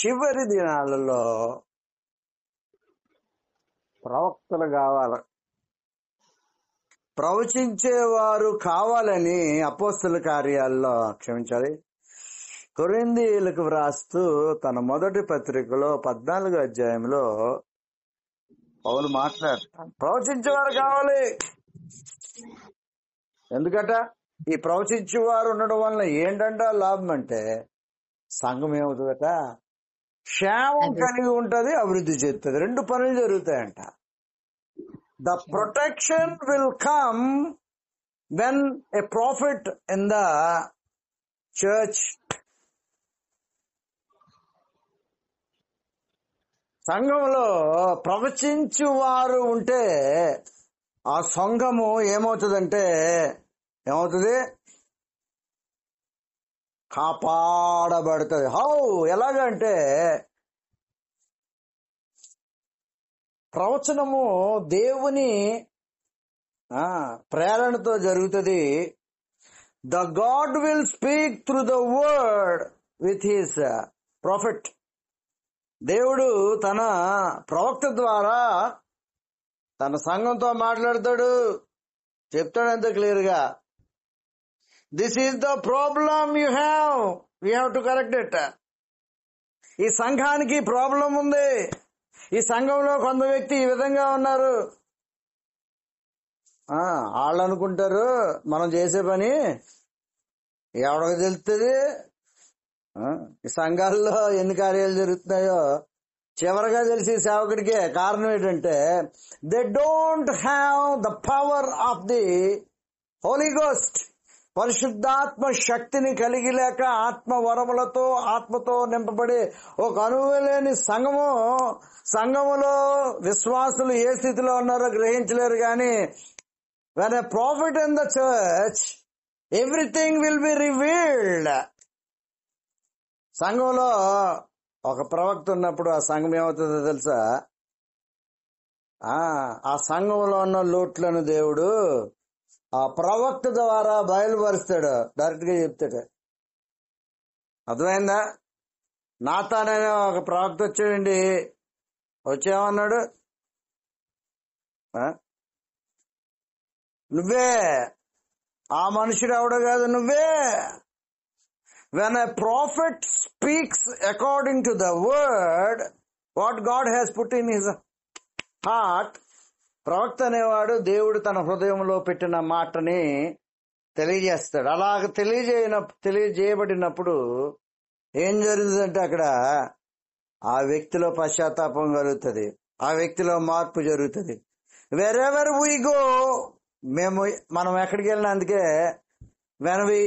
చివరి దినాలలో ప్రవక్తలు కావాలి, ప్రవచించేవారు కావాలని అపోస్తల కార్యాల్లో కొరింథీయులకు వ్రాస్తూ తన మొదటి పత్రికలో 14వ అధ్యాయంలో పౌలు మాట్లాడతారు, ప్రవచించేవారు కావాలి. ఎందుకట? ఈ ప్రవచించేవారు ఉండడం వల్ల ఏంటంట లాభం అంటే సంఘం ఏమవుతుందట, క్షేమం కలిగి ఉంటది, అభివృద్ధి చేస్తుంది. 2 పనులు జరుగుతాయంట. The protection will come when a prophet in the church. సంఘంలో ప్రవచించు వారు ఉంటే ఆ సంఘము ఏమవుతుందంటే కాపాడబడుతుంది. హౌ? ఎలాగంటే ప్రవచనము దేవుని ప్రేరణతో జరుగుతుంది. The God will speak through the word with his profit. దేవుడు తన ప్రవక్త ద్వారా తన సంఘంతో మాట్లాడతాడు, చెప్తాడు అంత క్లియర్ గా. This is the problem you have to correct it. ఈ సంఘానికి ప్రాబ్లం ఉంది, ఈ సంఘంలో కొంత వ్యక్తి ఈ విధంగా ఉన్నారు. వాళ్ళు అనుకుంటారు మనం చేసే పని ఎవరికి తెలుస్తుంది. ఈ సంఘాల్లో ఎన్ని కార్యాలు జరుగుతున్నాయో చివరిగా తెలిసి సేవకుడికే. కారణం ఏంటంటే they don't have the power of the Holy Ghost. పరిశుద్ధాత్మ శక్తిని కలిగి లేక ఆత్మ వరములతో ఆత్మతో నింపబడి ఒక అనువులేని సంఘములో విశ్వాసులు ఏ స్థితిలో ఉన్నారో గ్రహించలేరు. కానీ when a prophet in the church, everything will be revealed. సంఘంలో ఒక ప్రవక్త ఉన్నప్పుడు ఆ సంఘం ఏమవుతుందో తెలుసా? ఆ సంఘంలో ఉన్న లోట్లను దేవుడు ఆ ప్రవక్త ద్వారా బయలుపరుస్తాడు, డైరెక్ట్ గా చెప్తాడు. అర్థమైందా? నాతాననే ఒక ప్రవక్త వచ్చాడండి, వచ్చేమన్నాడు, నువ్వే ఆ మనుషుడు ఎవడో కాదు, నువ్వే. When a prophet speaks according to the word, what God has put in his heart, ప్రవక్త అనేవాడు దేవుడు తన హృదయంలో పెట్టిన మాటని తెలియజేస్తాడు. అలాగ తెలియజేయబడినప్పుడు ఏం జరుగుతుందంటే అక్కడ ఆ వ్యక్తిలో పశ్చాత్తాపం కలుగుతుంది, ఆ వ్యక్తిలో మార్పు జరుగుతుంది. wherever we go, మనం ఎక్కడికి వెళ్ళినా, అందుకే when we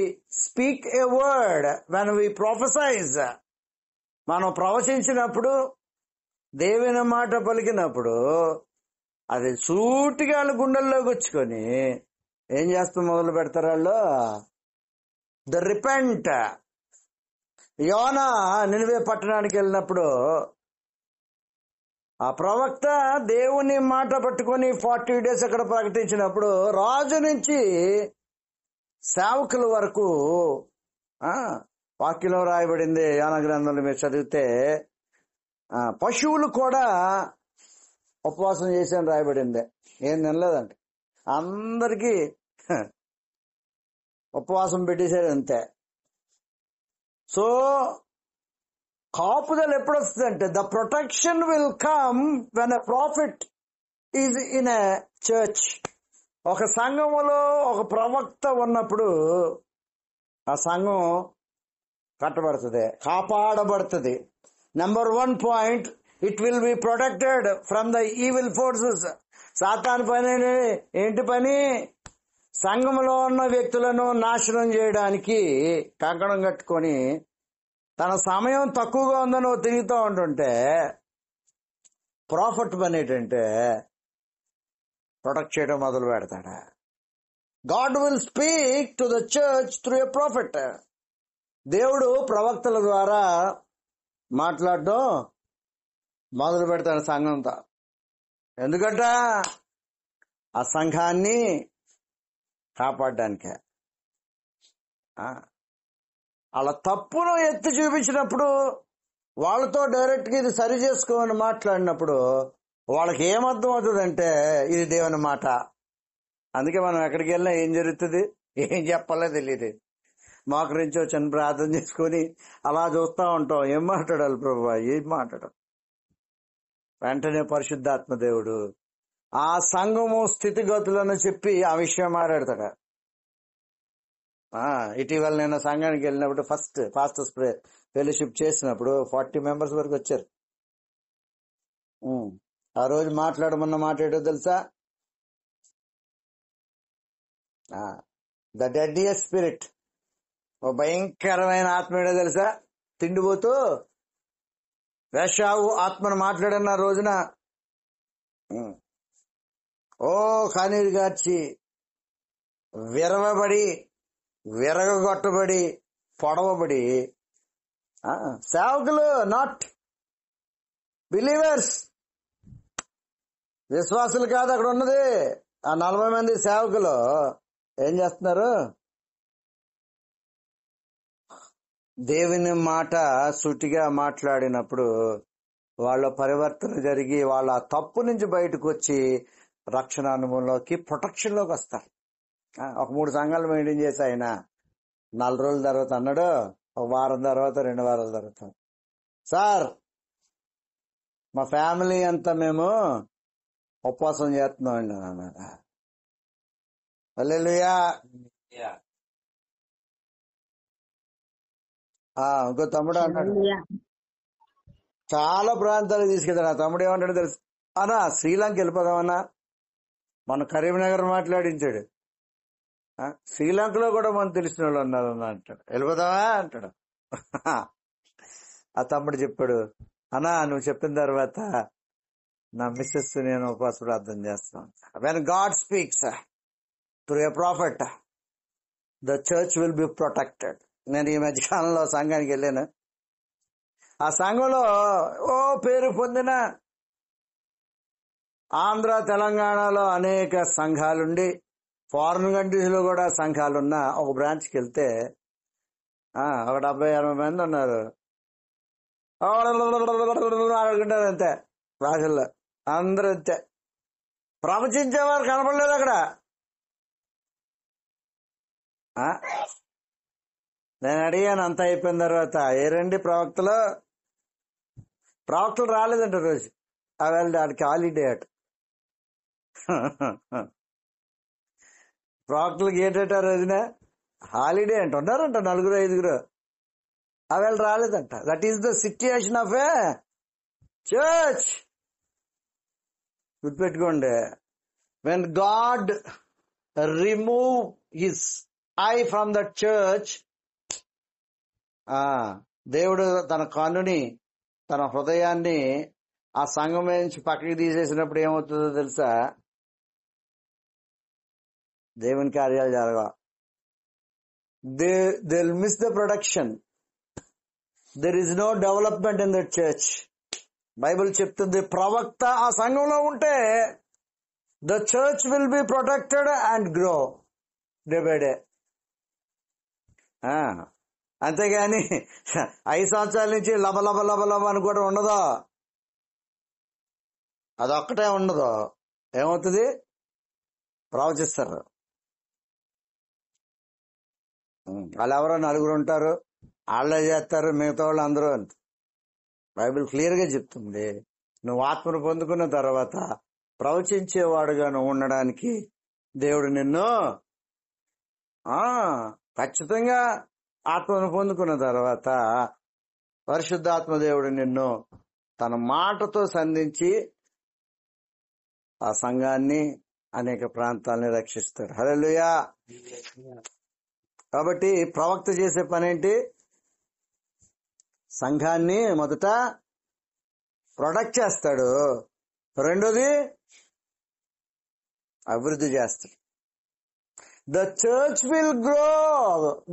speak a word, when we prophesize, మనం ప్రవచించినప్పుడు దేవుని మాట పలికినప్పుడు అది సూటిగా వాళ్ళ గుండెల్లోకి వచ్చుకొని ఏం చేస్తూ మొదలు పెడతారు వాళ్ళు? The repent. యోనా నినివే పట్టణానికి వెళ్ళినప్పుడు ఆ ప్రవక్త దేవుని మాట పట్టుకొని 40 days అక్కడ ప్రకటించినప్పుడు రాజు నుంచి సేవకుల వరకు వాక్యంలో రాయబడింది. యోనా గ్రంథంలో మీరు చదివితే పశువులు కూడా ఉపవాసం చేశాను రాయబడింది. ఏం తినలేదంట, అందరికీ ఉపవాసం పెట్టేశాడు అంతే. సో కాపుదల ఎప్పుడు వస్తుందంటే the protection will come when a prophet is in a church. ఒక సంఘములో ఒక ప్రవక్త ఉన్నప్పుడు ఆ సంఘం కట్టబడుతుంది, కాపాడబడుతుంది. Number 1 point, it will be protected from the evil forces. సాతాను పని ఏంటి? పని సంఘంలో ఉన్న వ్యక్తులను నాశనం చేయడానికి కంకణం కట్టుకొని తన సమయం తక్కువగా ఉందని తిరుగుతూ ఉంటుంటే ప్రాఫిట్ పని ఏంటంటే ప్రొటెక్ట్ చేయడం మొదలు పెడతాడా. God will speak to the church through a prophet. దేవుడు ప్రవక్తల ద్వారా మాట్లాడడం మొదలు పెడతాడు సంఘంతో. ఎందుకంట ఆ సంఘాన్ని కాపాడడానికే. అలా తప్పును ఎత్తి చూపించినప్పుడు వాళ్ళతో డైరెక్ట్ గా ఇది సరి చేసుకోమని మాట్లాడినప్పుడు వాళ్ళకి ఏమర్థం అవుతుందంటే ఇది దేవుని మాట. అందుకే మనం ఎక్కడికి వెళ్ళినా ఏం జరుగుతుంది, ఏం చెప్పాలో తెలియదు. మాకు నుంచి చిన్న ప్రార్థన చేసుకొని అలా చూస్తా ఉంటాం. ఏం మాట్లాడాలి ప్రభు, ఏం మాట్లాడాలి? వెంటనే పరిశుద్ధాత్మ దేవుడు ఆ సంఘము స్థితిగతులను చెప్పి ఆ విషయం మాట్లాడతాడు. ఇటీవల నేను సంఘానికి వెళ్ళినప్పుడు ఫాస్ట్ ఫెలోషిప్ చేసినప్పుడు 40 మెంబర్స్ వరకు వచ్చారు. ఆ రోజు మాట్లాడమన్న మాట ఏంటో తెలుసా? ద డెడ్లియస్ట్ స్పిరిట్, ఓ భయంకరమైన ఆత్మ ఏంటో తెలుసా? తిండిపోతూ వేషావు ఆత్మను మాట్లాడిన రోజున ఓ కన్నీరు గార్చి విరవబడి విరగొట్టబడి పొడవబడి, సేవకులు నాట్ బిలీవర్స్, విశ్వాసులు కాదు అక్కడ ఉన్నది. ఆ 40 మంది సేవకులు ఏం చేస్తున్నారు? దేవుని మాట సూటిగా మాట్లాడినప్పుడు వాళ్ళ పరివర్తన జరిగి వాళ్ళ తప్పు నుంచి బయటకు వచ్చి రక్షణ అనుభవంలోకి, ప్రొటెక్షన్ లోకి వస్తారు. ఒక 3 సంఘాలు మెయింటైన్ చేసి ఆయన 4 రోజుల తర్వాత అన్నాడు, ఒక వారం తర్వాత 2 వారాల తర్వాత, సార్ మా ఫ్యామిలీ అంతా మేము ఉపవాసం చేస్తున్నాం అండి అన్నాడు. హల్లెలూయా. ఇంకో తమ్ముడు అన్నాడు, చాలా ప్రాంతాలకు తీసుకెళ్తాడు. ఆ తమ్ముడు ఏమంటాడు తెలుసు? అన్నా శ్రీలంక వెళ్ళిపోదామన్నా, మన కరీంనగర్ మాట్లాడించాడు. శ్రీలంకలో కూడా మనం తెలిసిన వాళ్ళు ఉన్నారు అంటాడు. వెళ్ళిపోదామా అంటాడు. ఆ తమ్ముడు చెప్పాడు, అన్నా నువ్వు చెప్పిన తర్వాత నా మిస్సెస్ నేను ఉపవాస ప్రార్థన చేస్తాను. When God speaks through a prophet the church will be protected. నేను ఈ మధ్య కాలంలో సంఘానికి వెళ్ళాను. ఆ సంఘంలో పేరు పొందిన ఆంధ్ర తెలంగాణలో అనేక సంఘాలుండి, ఫారిన్ కంట్రీస్ లో కూడా సంఘాలున్న ఒక బ్రాంచ్కి వెళ్తే ఒక 70-80 మంది ఉన్నారు. ఆడుకుంటారు అంతే, భాషల్లో అందరూ అంతే. ప్రవచించేవారు కనపడలేదు అక్కడ. నేను అడిగాను అంతా అయిపోయిన తర్వాత, ఏరండి ప్రవక్తలు రాలేదంట రోజు. ఆడికి హాలిడే అట. ప్రవక్తలకు ఏంటంట రోజున హాలిడే అంట. ఉన్నారంట 4-5. అవేళ రాలేదంట. That is the situation of a church. గుర్తుపెట్టుకోండి, when God remove his eye from the church, దేవుడు తన కన్నుని, తన హృదయాన్ని ఆ సంఘం నుంచి పక్కకి తీసేసినప్పుడు ఏమవుతుందో తెలుసా? దేవుని కార్యాలు జరగ. They will miss the production. There is no development in the church. Bible చెప్తుంది, ప్రవక్త ఆ సంఘంలో ఉంటే the church will be protected and grow day by day. అంతేగాని 5 సంవత్సరాల నుంచి లబ లబ లబ లబ అని కూడా ఉండదు. అదొక్కటే ఉండదు. ఏమవుతుంది? ప్రవచిస్తారు. వాళ్ళు ఎవరో 4 ఉంటారు, వాళ్ళే చేస్తారు, మిగతా వాళ్ళు అందరూ అంత. బైబిల్ క్లియర్ గా చెప్తుంది, నువ్వు ఆత్మను పొందుకున్న తర్వాత ప్రవచించేవాడుగా నువ్వు ఉండడానికి దేవుడు నిన్ను ఖచ్చితంగా ఆత్మను పొందుకున్న తర్వాత పరిశుద్ధాత్మ దేవుడు నిన్ను తన మాటతో సంధించి ఆ సంఘాన్ని, అనేక ప్రాంతాలని రక్షిస్తాడు. హల్లెలూయా. కాబట్టి ప్రవక్త చేసే పనేంటి? సంఘాన్ని మొదట ప్రొటెక్ట్ చేస్తాడు, రెండోది అభివృద్ధి చేస్తాడు. The church will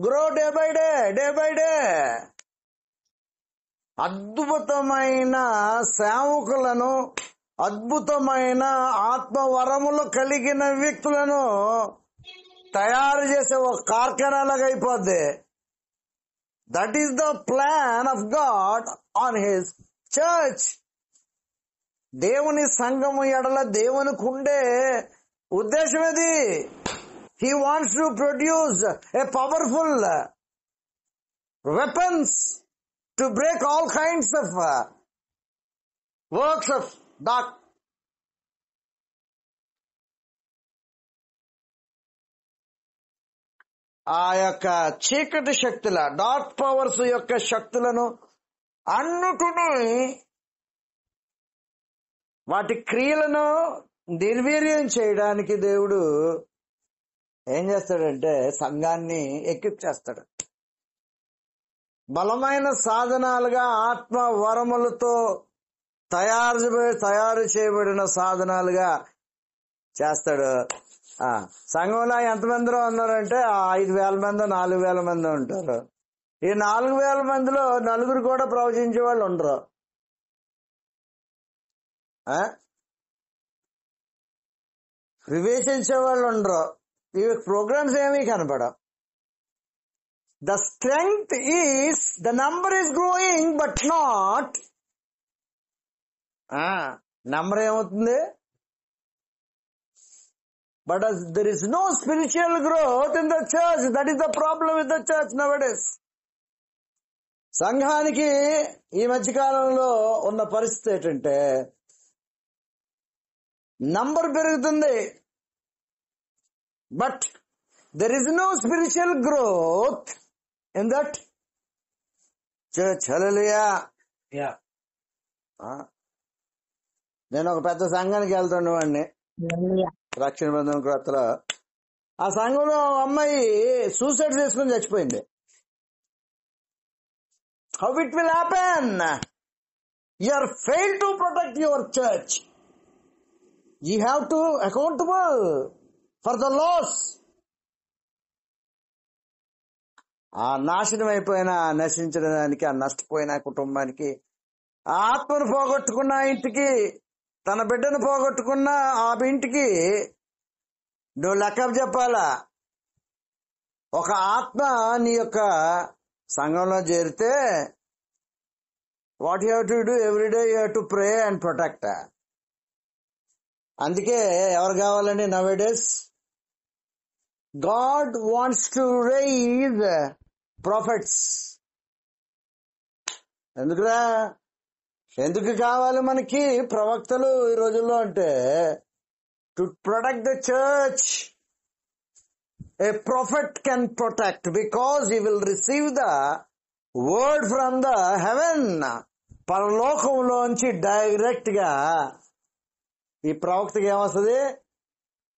grow day by day. అద్భుతమైన సేవకులను, అద్భుతమైన ఆత్మవరములు కలిగిన వ్యక్తులను తయారు చేసే ఒక కార్ఖానాలాగా అయిపోద్ది. That is the plan of God on his church. దేవుని సంఘము ఎడల దేవునికి ఉండే ఉద్దేశం అది. He wants to produce a powerful weapons to break all kinds of works of dark. ఆ యొక్క చీకటి శక్తుల, డార్క్ పవర్స్ యొక్క శక్తులను అన్నిటినీ, వాటి క్రియలను నిర్వీర్యం చేయడానికి దేవుడు ఏం చేస్తాడంటే సంఘాన్ని ఎక్విప్ చేస్తాడు. బలమైన సాధనాలుగా, ఆత్మ వరములతో తయారు చేయబడిన సాధనాలుగా చేస్తాడు. సంఘంలో ఎంతమంది ఉన్నారంటే 5,000 మంది, 4,000 మంది ఉంటారు. ఈ 4,000 మందిలో నలుగురు కూడా ప్రవచించే వాళ్ళు ఉండరు. వివేచించే వాళ్ళు ఉండరు. ఈ ప్రోగ్రామ్స్ ఏమీ కనపడవు. The strength is, the number is growing but not. Number ఏమవుతుంది, but there is no spiritual growth in the church. That is the problem with the church nowadays. సంఘానికి ఈ మధ్యకాలంలో ఉన్న పరిస్థితి ఏంటంటే నంబర్ పెరుగుతుంది, but there is no spiritual growth in that church. Hallelujah. నేను ఒక పెద్ద సంఘానికి వెళ్తుండేవాడిని రక్షణ బంధం క్రొత్తలో. ఆ సంఘంలో అమ్మాయి సూసైడ్ చేసుకుని చచ్చిపోయింది. How it will happen? You are fail to protect your church. You have to accountable for the loss. ఆ నాశనం అయిపోయిన, నశించిన దానికి, ఆ నష్టపోయిన కుటుంబానికి, ఆ ఆత్మను పోగొట్టుకున్న ఇంటికి, తన బిడ్డను పోగొట్టుకున్న ఆ ఇంటికి నువ్వు లెక్క చెప్పాలా. ఒక ఆత్మ నీ యొక్క సంఘంలో చేరితే what you have to do every day? You have to pray and protect. అందుకే ఎవరు కావాలండి nowadays? God wants to raise prophets. ఎందుకు కావాలి మనకి ప్రవక్తలు ఈ రోజుల్లో అంటే? To protect the church. A prophet can protect because he will receive the word from the heaven. పరలోకంలోంచి డైరెక్ట్ గా ఈ ప్రవక్తకి ఏమొస్తుంది?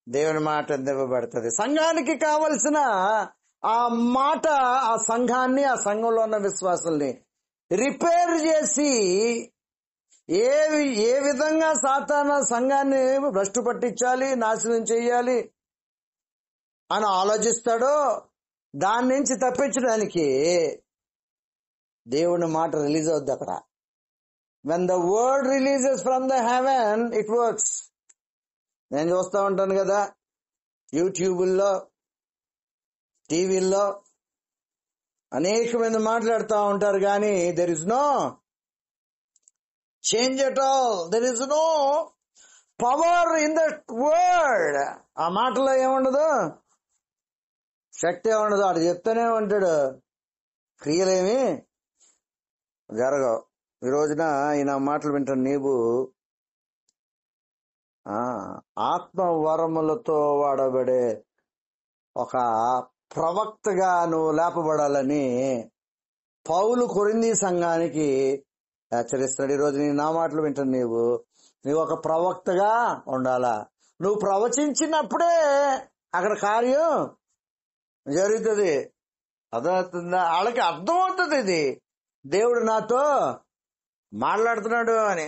దేవుని మాట అందివ్వబడుతుంది. సంఘానికి కావలసిన ఆ మాట ఆ సంఘాన్ని, ఆ సంఘంలో ఉన్న విశ్వాసుల్ని రిపేర్ చేసి ఏ విధంగా సాతాను సంఘాన్ని భ్రష్టు పట్టించాలి, నాశనం చేయాలి అని ఆలోచిస్తాడో దాని నుంచి తప్పించడానికి దేవుని మాట రిలీజ్ అవుద్ది అక్కడ. When the word releases from the haven it works. నేను చూస్తూ ఉంటాను కదా, యూట్యూబుల్లో, టీవీల్లో అనేక మంది మాట్లాడుతూ ఉంటారు, కానీ there is no change at all. There is no power in that word. ఆ మాటలో ఏముండదు, శక్తి ఏముండదు. అటు చెప్తూనే ఉంటాడు, క్రియలేమి జరగవు. ఈ రోజున ఈయన మాటలు వింటాను. నీవు ఆత్మ వరములతో వాడబడే ఒక ప్రవక్తగా నువ్వు లేపబడాలని పౌలు కొరింథీ సంఘానికి హెచ్చరిస్తున్నాడు. ఈరోజు నీ నా మాటలు వింటాను. నీవు ఒక ప్రవక్తగా ఉండాలా. నువ్వు ప్రవచించినప్పుడే అక్కడ కార్యం జరుగుతుంది. అర్థమవుతుందా? వాళ్ళకి అర్థమవుతుంది ఇది దేవుడు నాతో మాట్లాడుతున్నాడు అని.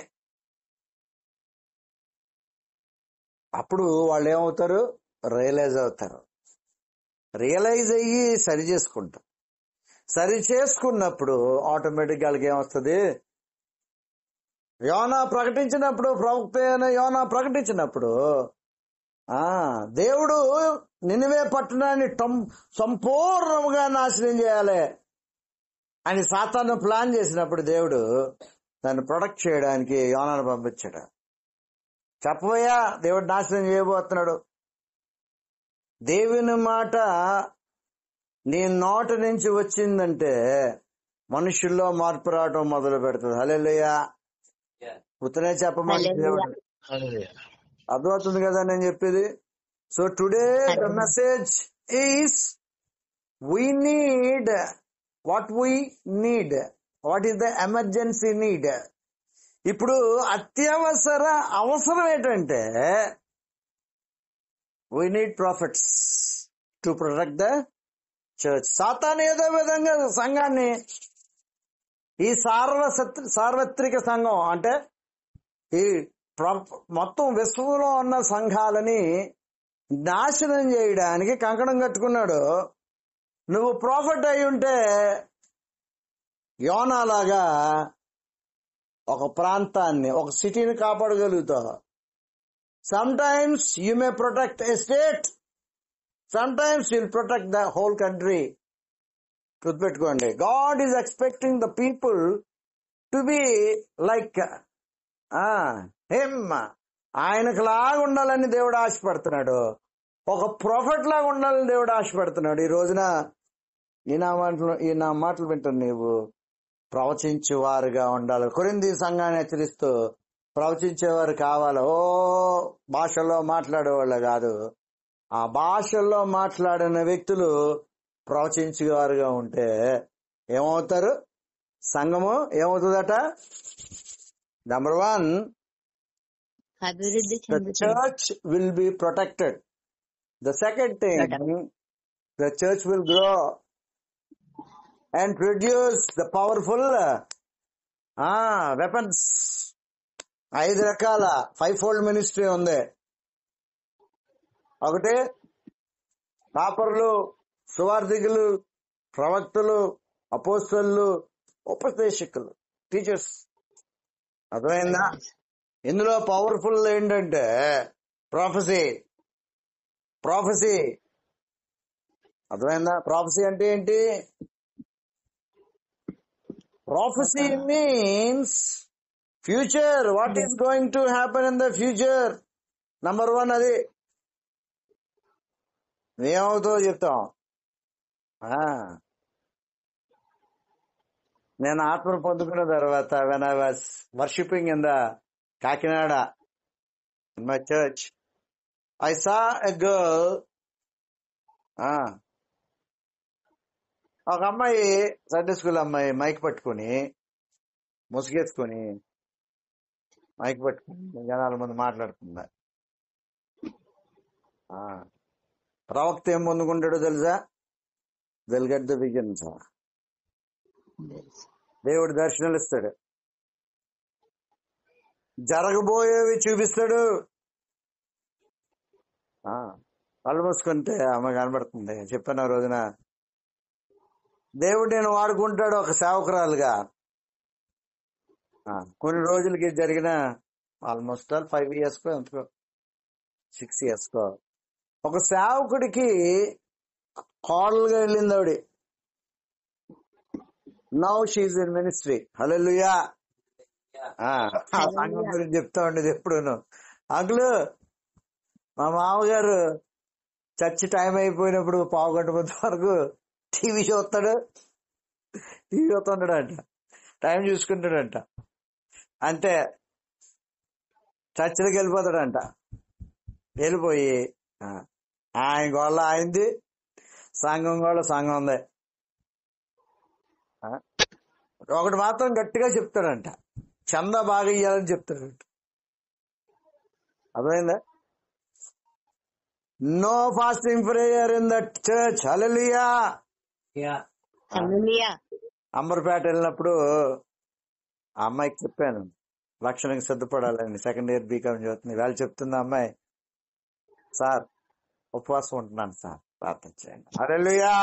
అప్పుడు వాళ్ళు ఏమవుతారు? రియలైజ్ అవుతారు. రియలైజ్ అయ్యి సరి చేసుకుంటారు. సరి చేసుకున్నప్పుడు ఆటోమేటిక్ వాళ్ళకి ఏమొస్తుంది? యోనా ప్రకటించినప్పుడు, ప్రవక్త అయిన యోనా ప్రకటించినప్పుడు దేవుడు నినివే పట్టణాన్ని సంపూర్ణంగా నాశనం చేయాలి. అని సాతాను ప్లాన్ చేసినప్పుడు దేవుడు దాన్ని ప్రొటెక్ట్ చేయడానికి యోనాను పంపించాడు. చెప్పబోయా, దేవుడు నాశనం చేయబోతున్నాడు. దేవుని మాట నీ నోట నుంచి వచ్చిందంటే మనుషుల్లో మార్పు రావటం మొదలు పెడుతుంది. హల్లెలూయా. ఉత్తనే చెప్పమని దేవుడు. అర్థమవుతుంది కదా నేను చెప్పేది? So today the message is we need what we need. What is the emergency need? ఇప్పుడు అత్యవసర అవసరం ఏంటంటే we need prophets to protect the church. సాతాను ఏదో విధంగా సంఘాన్ని, ఈ సార్వత్రిక సంఘం అంటే ఈ మొత్తం విశ్వంలో ఉన్న సంఘాలని నాశనం చేయడానికి కంకణం కట్టుకున్నాడు. నువ్వు ప్రాఫిట్ అయి ఉంటే యోనాలాగా ఒక ప్రాంతాన్ని, ఒక సిటీని కాపాడగలుగుతావు. Sometimes you may protect a state, sometimes will protect the whole country. గుర్తుపెట్టుకోండి, God is expecting the people to be like him. ఆయనకు లాగా ఉండాలని దేవుడు ఆశపడుతున్నాడు. ఒక ప్రొఫెట్ లాగా ఉండాలని దేవుడు ఆశపడుతున్నాడు. ఈ రోజున ఈ నా మాటలు వింటాను, నీవు ప్రవచించేవారుగా ఉండాలి. కొరింథీ సంఘాన్ని హెచ్చరిస్తూ ప్రవచించేవారు కావాలి. ఓ భాషల్లో మాట్లాడేవాళ్ళు కాదు, ఆ భాషల్లో మాట్లాడిన వ్యక్తులు ప్రవచించేవారుగా ఉంటే ఏమవుతారు? సంఘము ఏమవుతుందట? Number 1, the church will be protected. The second thing, the church will grow and produce the powerful weapons. 5 రకాల 5-fold మినిస్ట్రీ ఉంది. ఒకటి కాపరులు, సువార్థికులు, ప్రవక్తలు, అపోస్తలులు, ఉపదేశకులు, టీచర్స్. అర్థమైందా? ఇందులో పవర్ఫుల్ ఏంటంటే ప్రాఫెసీ. అర్థమైందా? ప్రాఫెసీ అంటే ఏంటి? Prophecy means future, what is going to happen in the future. Number 1 అది. ఏమవుతుందో చెప్తాం. నేను ఆత్మను పొందుకున్న తర్వాత when I was worshipping in the Kakinada in my church, I saw a girl. ఒక అమ్మాయి, సండే స్కూల్ అమ్మాయి, మైక్ పట్టుకుని ముసుగేసుకుని మైక్ పట్టుకుని జనాల ముందు మాట్లాడుతుందా. ప్రవక్త ఏం పొందుకుంటాడో తెలుసా? Will get the visions. దేవుడు దర్శనాలు ఇస్తాడు, జరగబోయేవి చూపిస్తాడు. కళ్ళు మూసుకుంటే అమ్మ కనబడుతుంది. చెప్పాను ఆ రోజున, దేవుడు నేను వాడుకుంటాడు ఒక సేవకురాలుగా. కొన్ని రోజులకి జరిగిన ఆల్మోస్ట్ 5 years ఎంతకో 6 years ఒక సేవకుడికి కోడలుగా వెళ్ళింది ఆవిడ. Now she's in ministry. Hallelujah. ఆ సంఘం గురించి చెప్తా ఉండేది ఎప్పుడును. అంకులు, మా మామగారు చర్చి టైం అయిపోయినప్పుడు 1:15 వరకు టీవీ చూస్తున్నాడంట, టైం చూసుకుంటాడంట. అంతే, చర్చిలోకి వెళ్ళిపోతాడంట. వెళ్ళిపోయి ఆయన గోళ్ళ ఆయనది, సంఘం గోళ్ళ సంఘం ఉంది. ఒకటి మాత్రం గట్టిగా చెప్తాడంట, చందా బాగా ఇయ్యాలని చెప్తాడంట. అర్థమైందా? No fasting prayer in that church. Hallelujah. Amberpet వెళ్ళినప్పుడు ఆ అమ్మాయికి చెప్పాను, లక్షణంగా సిద్ధపడాలని. 2nd year బీకామ్ చదువుతుంది. వాళ్ళు చెప్తుంది అమ్మాయి, సార్ ఉపవాసం ఉంటున్నాను సార్, ప్రార్థన చేయండి. హల్లెలూయా.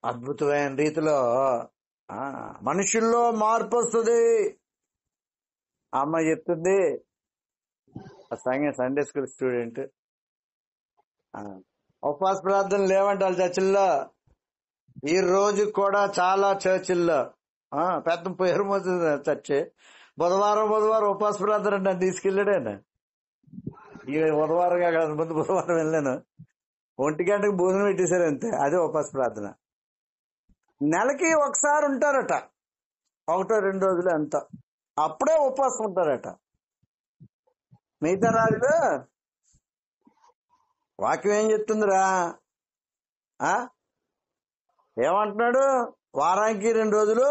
అద్భుతమైన రీతిలో మనుషుల్లో మార్పు వస్తుంది. ఆ అమ్మాయి చెప్తుంది, సండే స్కూల్ స్టూడెంట్, ఉపవాస ప్రార్థన లేవంట వాళ్ళ చర్చిల్లో. ఈ రోజు కూడా చాలా చర్చిల్లో పెద్ద పేరు మోస్తుంది చర్చి. బుధవారం ఉపవాస ప్రార్థన అంటే తీసుకెళ్ళాడు ఆయన. ఈ బుధవారం కాదు, ముందు బుధవారం వెళ్ళాను. 1 గంటకు భోజనం పెట్టేశారు అంతే. అదే ఉపవాస ప్రార్థన. నెలకి ఒకసారి ఉంటారట, 1-2 రోజులు అంత. అప్పుడే ఉపవాసం ఉంటారట. మిగతా రాజులు వాక్యం ఏం చెప్తుందిరా? ఏమంటున్నాడు? వారానికి 2 రోజులు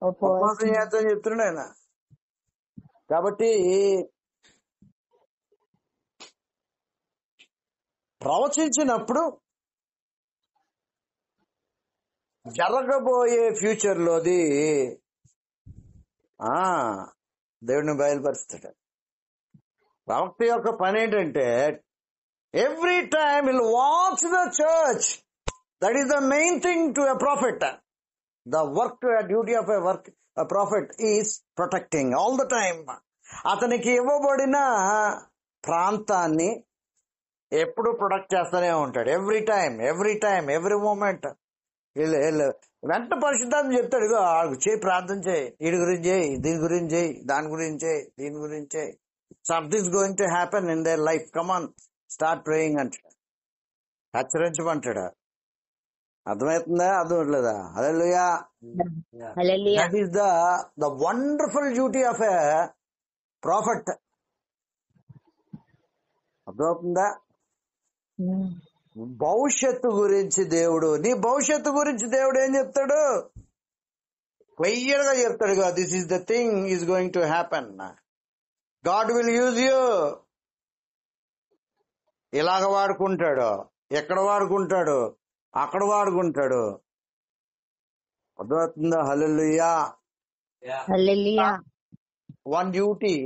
ఉపవాసం చేస్తామని చెప్తున్నాడు ఆయన. కాబట్టి ప్రవచించినప్పుడు జరగబోయే ఫ్యూచర్ లోది దేవుడిని బయలుపరుస్తాడు. ప్రవక్త యొక్క పని ఏంటంటే every time will watch the church. That is the main thing to a prophet. The work, duty of a work prophet is protecting all the time. అతనికి ఇవ్వబడిన ప్రాంతాన్ని ఎప్పుడు ప్రొటెక్ట్ చేస్తూనే ఉంటాడు. Every time every moment. వెంట పరిశుద్ధాత్మ చెప్తాడు, ఇగో చేయి, ప్రార్థన చేయి, వీడి గురించి చేయి, దీని గురించి చేయి, దాని గురించి చేయి, దీని గురించి చేయి. Something's going to happen in their life. Come on, start praying అంటాడు, హెచ్చరించమంటాడు. అర్థమవుతుందా? అర్థమవుతుందా? Hallelujah. That is the wonderful duty of a prophet. అర్థమవుతుందా? భవిష్యత్తు గురించి దేవుడు, నీ భవిష్యత్తు గురించి దేవుడు ఏం చెప్తాడు? క్లియర్ గా చెప్తాడు, this is the thing is going to happen. God will use you. ఇలాగ వాడుకుంటాడు, ఎక్కడ వాడుకుంటాడు, అక్కడ వాడుకుంటాడు. అర్థమవుతుందా? Hallelujah. One duty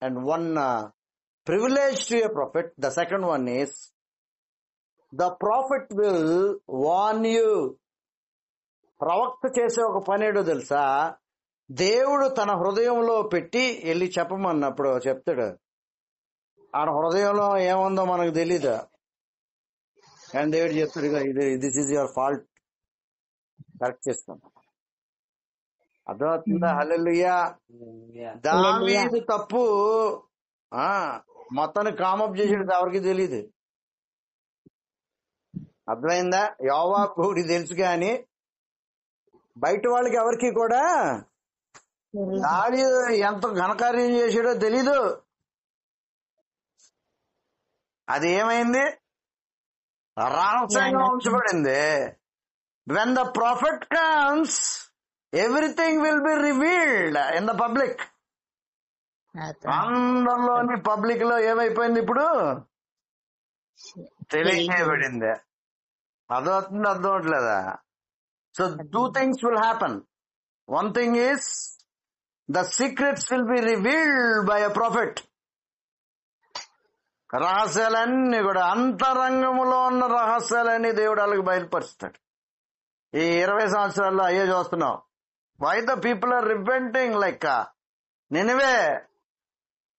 and one privilege to a prophet. The second one is the prophet will warn you. ప్రవక్త చేసే ఒక పని ఏడో తెలుసా? దేవుడు తన హృదయంలో పెట్టి వెళ్ళి చెప్పమన్నప్పుడు చెప్తాడు. ఆ హృదయంలో ఏముందో మనకు తెలీదు, కానీ దేవుడు చెప్తాడు, this is your fault, correct చేస్తాం. అర్థమవుతుందా? హల్లెలూయా. దావీదు తప్పు మొత్తాన్ని కామప్ చేసేది ఎవరికి తెలియదు. అర్థమైందా? యోవాబుకి తెలుసు, కానీ బయట వాళ్ళకి ఎవరికి కూడా దావీదు ఎంత ఘనకార్యం చేసాడో తెలీదు. అది ఏమైంది? రహస్యంగా ఉంచబడింది. When the prophet comes, everything will be revealed in the public. అందరిలోని పబ్లిక్ లో ఏమైపోయింది ఇప్పుడు? తెలియబడింది. అర్థమవుతుంది? అర్థం అవట్లేదా? So 2 things will happen. One thing is the secrets will be revealed by a prophet. రహస్యాలన్నీ కూడా, అంతరంగంలో ఉన్న రహస్యాలన్నీ దేవుడు వాళ్ళకి బయలుపరుస్తాడు. ఈ 20 సంవత్సరాల్లో అయ్యే చూస్తున్నాం. Why the people are repenting like Nineveh.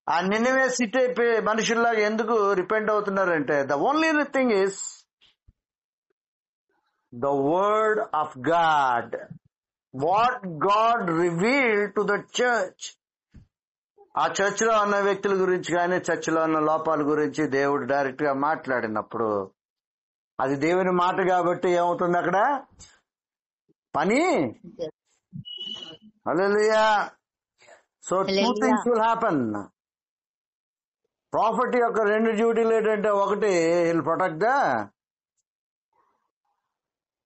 ఆ నినివే సిటీ మనుషుల్లాగా ఎందుకు రిపెంట్ అవుతున్నారంటే, the only thing is the word of God. What God revealed to the church. ఆ చర్చ్ లో ఉన్న వ్యక్తుల గురించి కానీ చర్చిలో ఉన్న లోపాల గురించి దేవుడు డైరెక్ట్ గా మాట్లాడినప్పుడు అది దేవుని మాట కాబట్టి ఏమవుతుంది అక్కడ? పని. హల్లెలూయా. So 2 things will happen. Prophet యొక్క 2 డ్యూటీలు ఏంటంటే, ఒకటి will protect the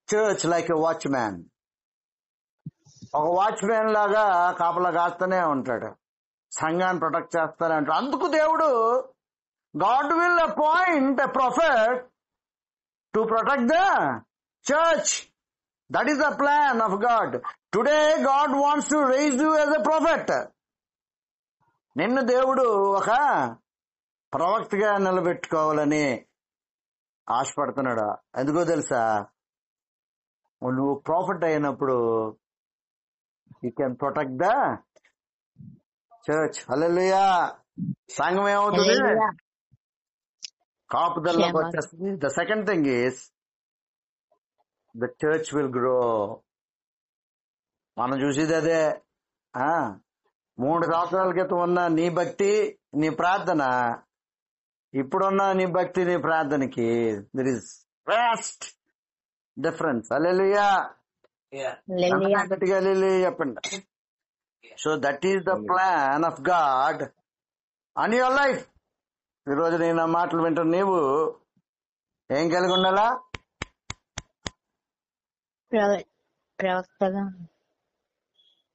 church like a watchman. ఒక వాచ్మ్యాన్ లాగా కాపలా కాస్తూనే ఉంటాడు, సంఘాన్ని ప్రొటెక్ట్ చేస్తానే ఉంటాడు. అందుకు దేవుడు God will appoint a prophet to protect the church. That is the plan of God. Today God wants to raise you as a prophet. నిన్ను దేవుడు ఒక ప్రవక్తగా నిలబెట్టుకోవాలని ఆశపడుతున్నాడు. ఎందుకో తెలుసా? నువ్వు ప్రాఫిట్ అయినప్పుడు you can protect the church. Hallelujah. సంఘం ఏమవుతుంది? కాపుదల్లోకి వచ్చేస్తుంది. The second thing is the church will grow. మనం చూసేది అదే. 3 సంవత్సరాల క్రితం ఉన్న నీ భక్తి, నీ ప్రార్థన, ఇప్పుడున్న నీ భక్తి, నీ ప్రార్థనకి దర్ ఇస్ వాస్ట్ డిఫరెన్స్. హల్లెలూయా. గట్టిగా హల్లెలూయా చెప్పండి. So that is the plan of God on your life. ఈరోజు నేను ఆ మాటలు వింటాను. నీవు ఏం కలిగి ఉండాలా? ప్రవక్తగా.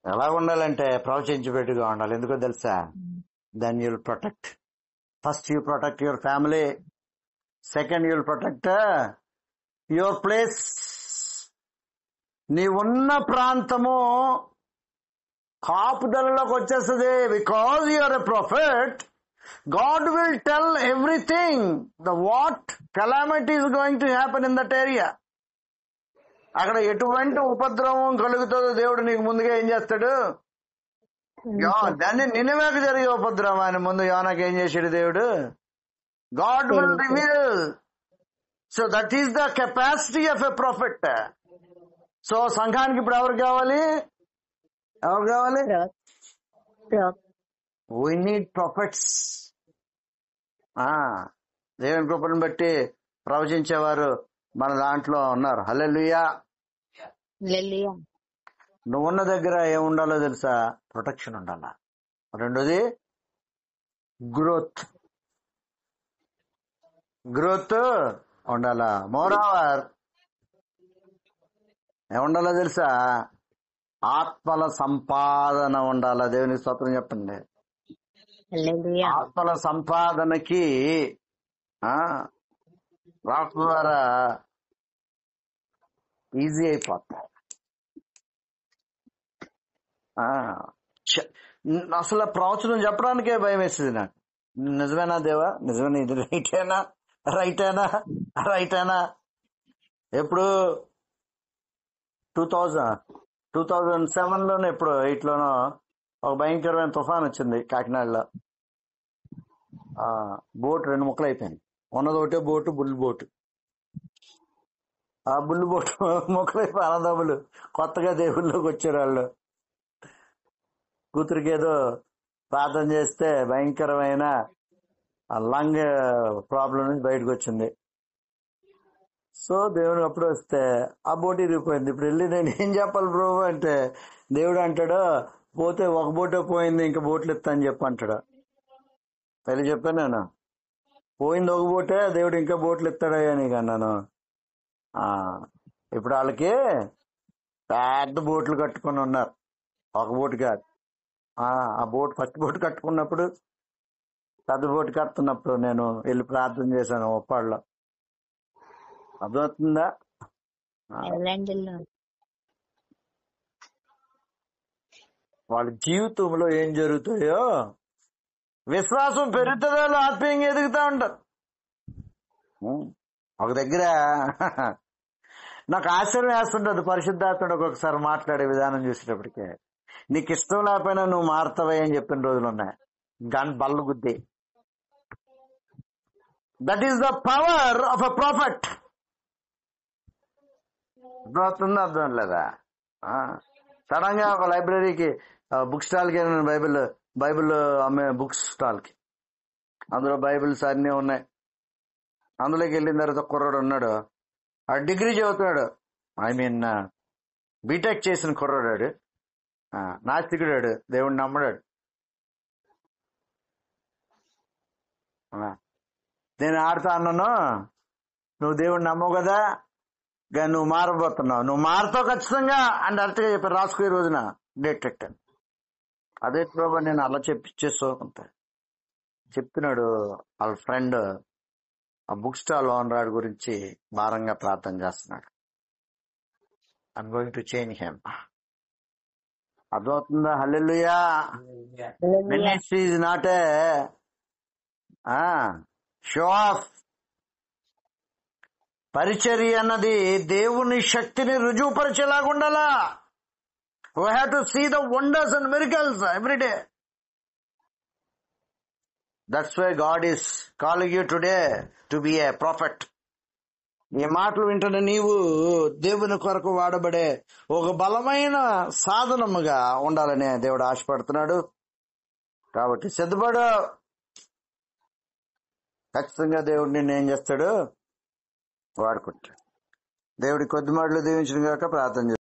ఎలా ఉండాలంటే ప్రవచించేట్టుగా ఉండాలి. ఎందుకో తెలుసా? Then you'll protect. First you protect your family. Second you'll protect your place. నీవున్న ప్రాంతము కాపుదలలోకి వచ్చేస్తుంది. Because you're a prophet, God will tell everything, the what calamity is going to happen in that area. అక్కడ ఎటువంటి ఉపద్రవం కలుగుతుందో దేవుడు నీకు ముందుగా ఏం చేస్తాడు? దాన్ని నినివేకి జరిగే ఉపద్రవం ఆయన ముందు యోనాకి ఏం చేశాడు దేవుడు? God will reveal. So that is the capacity of a prophet. So సంఘానికి ఇప్పుడు ఎవరు కావాలి? We need prophets. దేవుని కృపను బట్టి ప్రవచించేవారు మన దాంట్లో ఉన్నారు. హల్లెలూయా. నువ్వున్న దగ్గర ఏముండాలో తెలుసా? ప్రొటెక్షన్ ఉండాలా. రెండోది గ్రోత్ ఉండాలా. మోరోవర్ ఏముండాలో తెలుసా? ఆత్మల సంపాదన ఉండాలా. దేవునికి స్తోత్రం చెప్పండి. ఆత్మల సంపాదనకి రాక్ ద్వారా ఈజీ అయిపోతాయి. అసలు ప్రవచనం చెప్పడానికే భయం వేస్తుంది నాకు. నిజమేనా దేవా? నిజమేనా? ఇది రైటేనా? ఎప్పుడు 2007 లోనే ఎప్పుడు 8 లోనో ఒక భయంకరమైన తుఫాన్ వచ్చింది కాకినాడలో. బోట్ 2 ముక్కలు అయిపోయింది. ఉన్నది ఒకటే బోటు, బుల్ బోటు. ఆ బుల్ బోటు ముక్కలైపోయి అన్నదమ్ములు కొత్తగా దేవుళ్ళలోకి వచ్చారు. వాళ్ళు కూతురికి ఏదో ప్రార్థన చేస్తే భయంకరమైన లంగ్ ప్రాబ్లం నుంచి బయటకు వచ్చింది. సో దేవుడు అప్పుడు వస్తే ఆ బోట్ ఇరిగిపోయింది. ఇప్పుడు వెళ్ళి నేను ఏం చెప్పాలి బ్రో అంటే దేవుడు అంటాడు, పోతే ఒక బోటే పోయింది, ఇంకా బోట్లు ఇస్తా అని చెప్పి అంటాడు. పెళ్లి చెప్పాను నేను, పోయింది ఒక బోటే, దేవుడు ఇంకా బోట్లు ఇస్తాడయ్యా నీకు అన్నాను. ఇప్పుడు వాళ్ళకి పెద్ద బోట్లు కట్టుకుని ఉన్నారు, ఒక బోటు కాదు. ఆ బోట్ ఫస్ట్ బోట్ కట్టుకున్నప్పుడు, పెద్ద బోటు కడుతున్నప్పుడు నేను వెళ్ళి ప్రార్థన చేశాను ఉప్పాడులో. అర్థమవుతుందా? వాళ్ళ జీవితంలో ఏం జరుగుతాయో, విశ్వాసం పెరుగుతుందో ఆత్మీయంగా ఎదుగుతా ఉంటారు. ఒక దగ్గర నాకు ఆశ్చర్యం వేస్తుంటది, పరిశుద్ధాత్ముడు ఒక్కొక్కసారి మాట్లాడే విధానం చూసేటప్పటికే. నీకు ఇష్టం లేకపోయినా నువ్వు మారుతావే అని చెప్పిన రోజులు ఉన్నాయి. బల్ల గుద్ది. That is the power of a prophet. అర్థమవుతుందా? అర్థం లేదా? సడన్ గా ఒక లైబ్రరీకి, బుక్ స్టాల్ కి బైబిల్ అమ్మే బుక్ స్టాల్ కి, అందులో బైబిల్స్ అన్నీ ఉన్నాయి. అందులోకి వెళ్ళిన తర్వాత కుర్రాడు ఉన్నాడు, ఆ డిగ్రీ చదువుతున్నాడు, బీటెక్ చేసిన కుర్రాడు, నాస్తికుడాడు, దేవుడిని నమ్మడాడు. నేను ఆడుతా అన్నాను, నువ్వు దేవుడిని నమ్మవు కదా, కానీ నువ్వు మారబోతున్నావు, నువ్వు మారుతావు ఖచ్చితంగా అని అర్థగా చెప్పారు. రాసుకో ఈ రోజున డేట్ పెట్టాను. అదే ప్రభు నేను అలా చెప్పిచ్చేస్తూ ఉంటా. చెప్తున్నాడు వాళ్ళ ఫ్రెండ్, ఆ బుక్ స్టాల్ ఓనర్ గురించి భారంగా ప్రార్థన చేస్తున్నాడు. I'm going to change him. అర్థమవుతుందా? Hallelujah. Ministry is not a show off. పరిచర్య అన్నది దేవుని శక్తిని రుజువుపరిచేలాగా ఉండాలా. We have to see the wonders and miracles every day. That's why God is calling you today to be a prophet. ఈ మాటలు వింటున్న నీవు దేవుని కొరకు వాడబడే ఒక బలమైన సాధనముగా ఉండాలనే దేవుడు ఆశపడుతున్నాడు. కాబట్టి సిద్ధపడు. ఖచ్చితంగా దేవుడు నిన్ను ఏం చేస్తాడు? వాడుకుంటాడు. దేవుడి కొద్ది మాటలు దీవించిన గాక. ప్రార్థన చేస్తాడు.